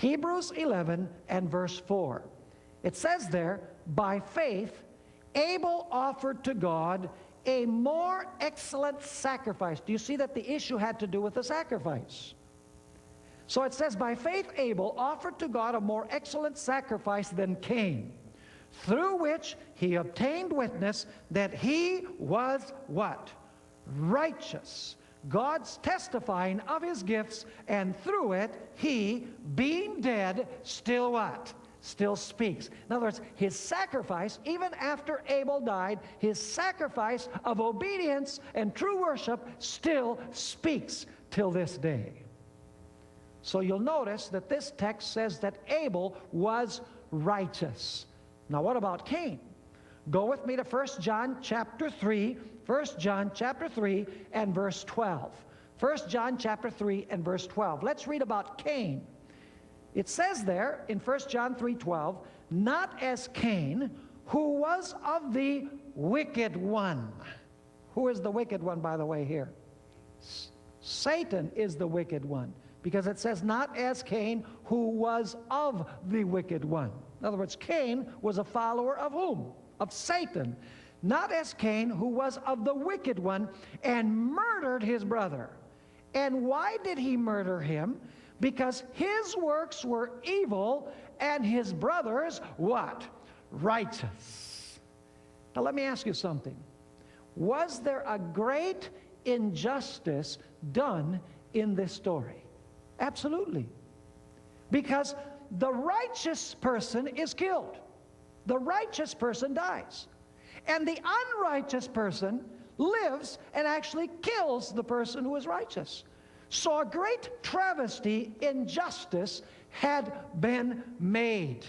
Hebrews 11 and verse 4. It says there, by faith, Abel offered to God a more excellent sacrifice. Do you see that the issue had to do with the sacrifice? So it says, by faith Abel offered to God a more excellent sacrifice than Cain, through which he obtained witness that he was what? Righteous. God's testifying of his gifts, and through it he, being dead, still what? Still speaks. In other words, his sacrifice, even after Abel died, his sacrifice of obedience and true worship still speaks till this day. So you'll notice that this text says that Abel was righteous. Now what about Cain? Go with me to 1 John chapter 3, 1 John chapter 3 and verse 12. 1 John chapter 3 and verse 12. Let's read about Cain. It says there in 1 John 3:12, not as Cain, who was of the wicked one. Who is the wicked one, by the way, here? Satan is the wicked one, because it says not as Cain, who was of the wicked one. In other words, Cain was a follower of whom? Of Satan. Not as Cain, who was of the wicked one, and murdered his brother. And why did he murder him? Because his works were evil, and his brothers, what? Righteous. Now let me ask you something. Was there a great injustice done in this story? Absolutely. Because the righteous person is killed. The righteous person dies. And the unrighteous person lives and actually kills the person who is righteous. So a great travesty, injustice, had been made.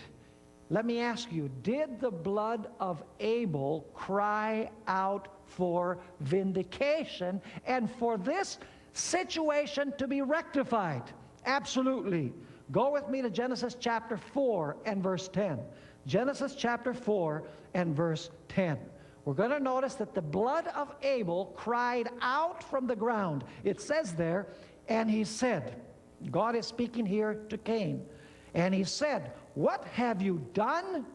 Let me ask you, did the blood of Abel cry out for vindication and for this situation to be rectified? Absolutely. Go with me to Genesis chapter 4 and verse 10. Genesis chapter 4 and verse 10. We're going to notice that the blood of Abel cried out from the ground. It says there, and he said, God is speaking here to Cain, and he said, what have you done?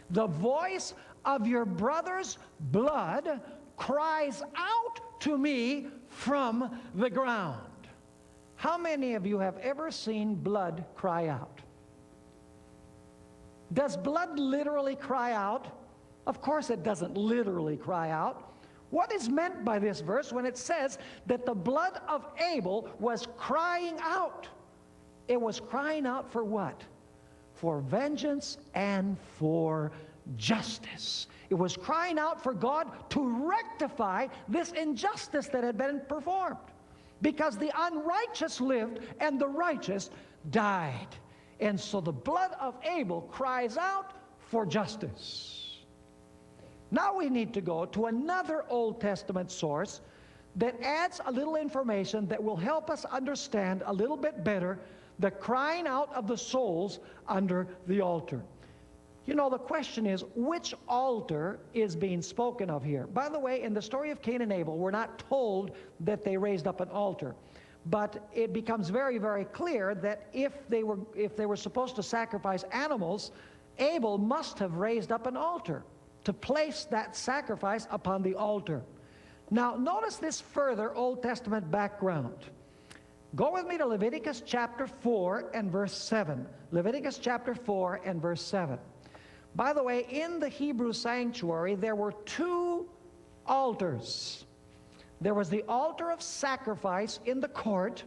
The voice of your brother's blood cries out to me from the ground. How many of you have ever seen blood cry out? Does blood literally cry out? Of course it doesn't literally cry out. What is meant by this verse when it says that the blood of Abel was crying out? It was crying out for what? For vengeance and for justice. It was crying out for God to rectify this injustice that had been performed. Because the unrighteous lived and the righteous died. And so the blood of Abel cries out for justice. Now we need to go to another Old Testament source that adds a little information that will help us understand a little bit better the crying out of the souls under the altar. You know, the question is, which altar is being spoken of here? By the way, in the story of Cain and Abel, we're not told that they raised up an altar. But it becomes very, very clear that if they were supposed to sacrifice animals, Abel must have raised up an altar to place that sacrifice upon the altar. Now, notice this further Old Testament background. Go with me to Leviticus chapter 4 and verse 7. Leviticus chapter 4 and verse 7. By the way, in the Hebrew sanctuary, there were two altars. There was the altar of sacrifice in the court,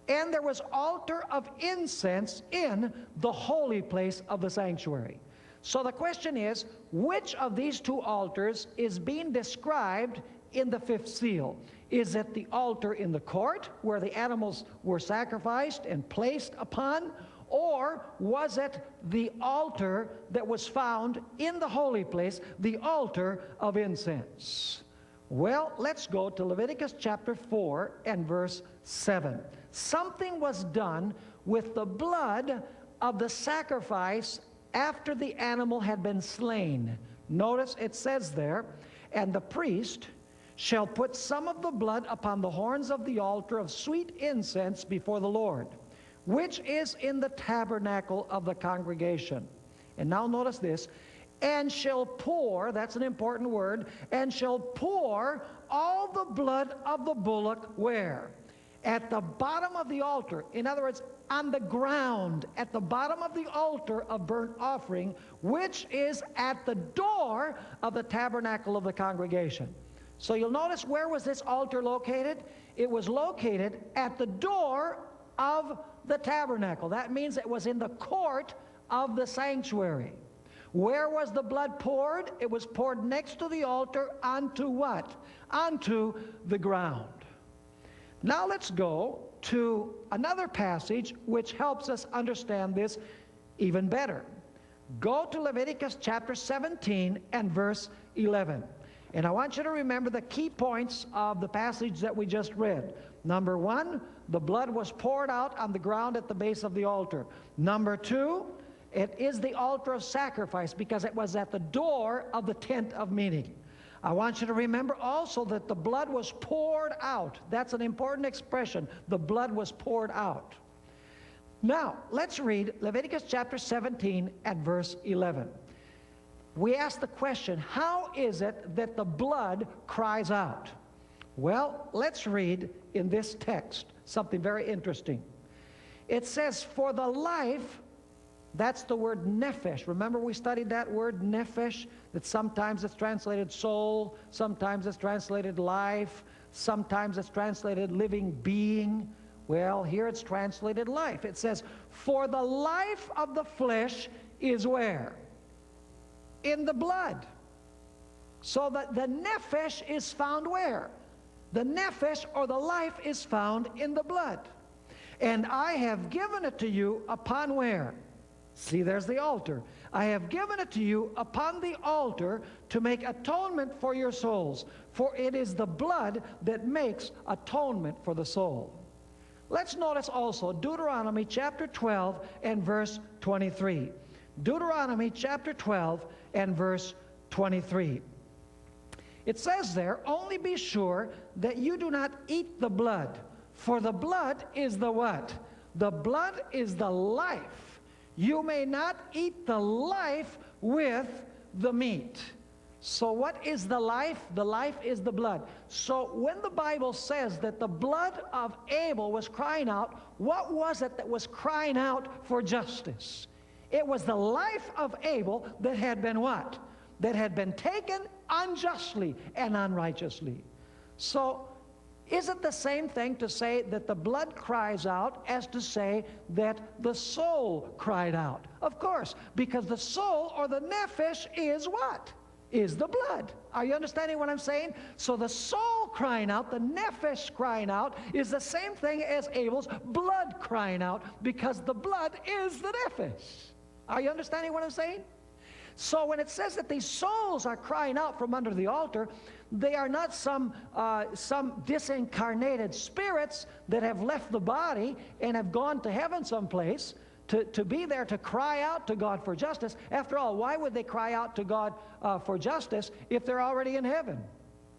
and there was altar of incense in the holy place of the sanctuary. So the question is, which of these two altars is being described in the fifth seal? Is it the altar in the court where the animals were sacrificed and placed upon? Or was it the altar that was found in the holy place, the altar of incense? Well, let's go to Leviticus chapter 4 and verse 7. Something was done with the blood of the sacrifice after the animal had been slain. Notice it says there, and the priest shall put some of the blood upon the horns of the altar of sweet incense before the Lord. which is in the tabernacle of the congregation. And now notice this, and shall pour, that's an important word, and shall pour all the blood of the bullock where? At the bottom of the altar. In other words, on the ground, at the bottom of the altar of burnt offering, which is at the door of the tabernacle of the congregation. So you'll notice, where was this altar located? It was located at the door of the tabernacle. That means it was in the court of the sanctuary. Where was the blood poured? It was poured next to the altar onto what? Onto the ground. Now let's go to another passage which helps us understand this even better. Go to Leviticus chapter 17 and verse 11. And I want you to remember the key points of the passage that we just read. Number one, the blood was poured out on the ground at the base of the altar. Number two, it is the altar of sacrifice because it was at the door of the tent of meeting. I want you to remember also that the blood was poured out. That's an important expression. The blood was poured out. Now, let's read Leviticus chapter 17 and verse 11. We ask the question, how is it that the blood cries out? Well, let's read in this text something very interesting. It says, for the life, that's the word nephesh. Remember we studied that word nephesh? That sometimes it's translated soul, sometimes it's translated life, sometimes it's translated living being. Well, here it's translated life. It says, for the life of the flesh is where? In the blood. So that the nephesh is found where? The nephesh, or the life, is found in the blood. And I have given it to you upon where? See, there's the altar. I have given it to you upon the altar to make atonement for your souls, for it is the blood that makes atonement for the soul. Let's notice also Deuteronomy chapter 12 and verse 23. Deuteronomy chapter 12 and verse 23. It says there, only be sure that you do not eat the blood, for the blood is the what? The blood is the life. You may not eat the life with the meat. So what is the life? The life is the blood. So when the Bible says that the blood of Abel was crying out, what was it that was crying out for justice? It was the life of Abel that had been what? That had been taken unjustly and unrighteously. So is it the same thing to say that the blood cries out as to say that the soul cried out? Of course, because the soul, or the nephesh, is what? Is the blood. Are you understanding what I'm saying? So the soul crying out, the nephesh crying out, is the same thing as Abel's blood crying out, because the blood is the nephesh. Are you understanding what I'm saying? So when it says that these souls are crying out from under the altar, they are not some disincarnated spirits that have left the body and have gone to heaven someplace to be there to cry out to God for justice. After all, why would they cry out to God for justice if they're already in heaven?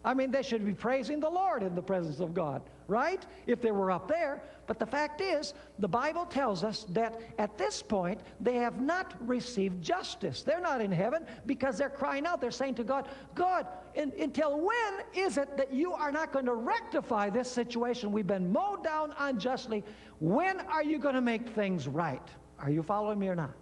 I mean, they should be praising the Lord in the presence of God, right? If they were up there. But the fact is, the Bible tells us that at this point, they have not received justice. They're not in heaven because they're crying out. They're saying to God, God, until when is it that you are not going to rectify this situation? We've been mowed down unjustly. When are you going to make things right? Are you following me or not?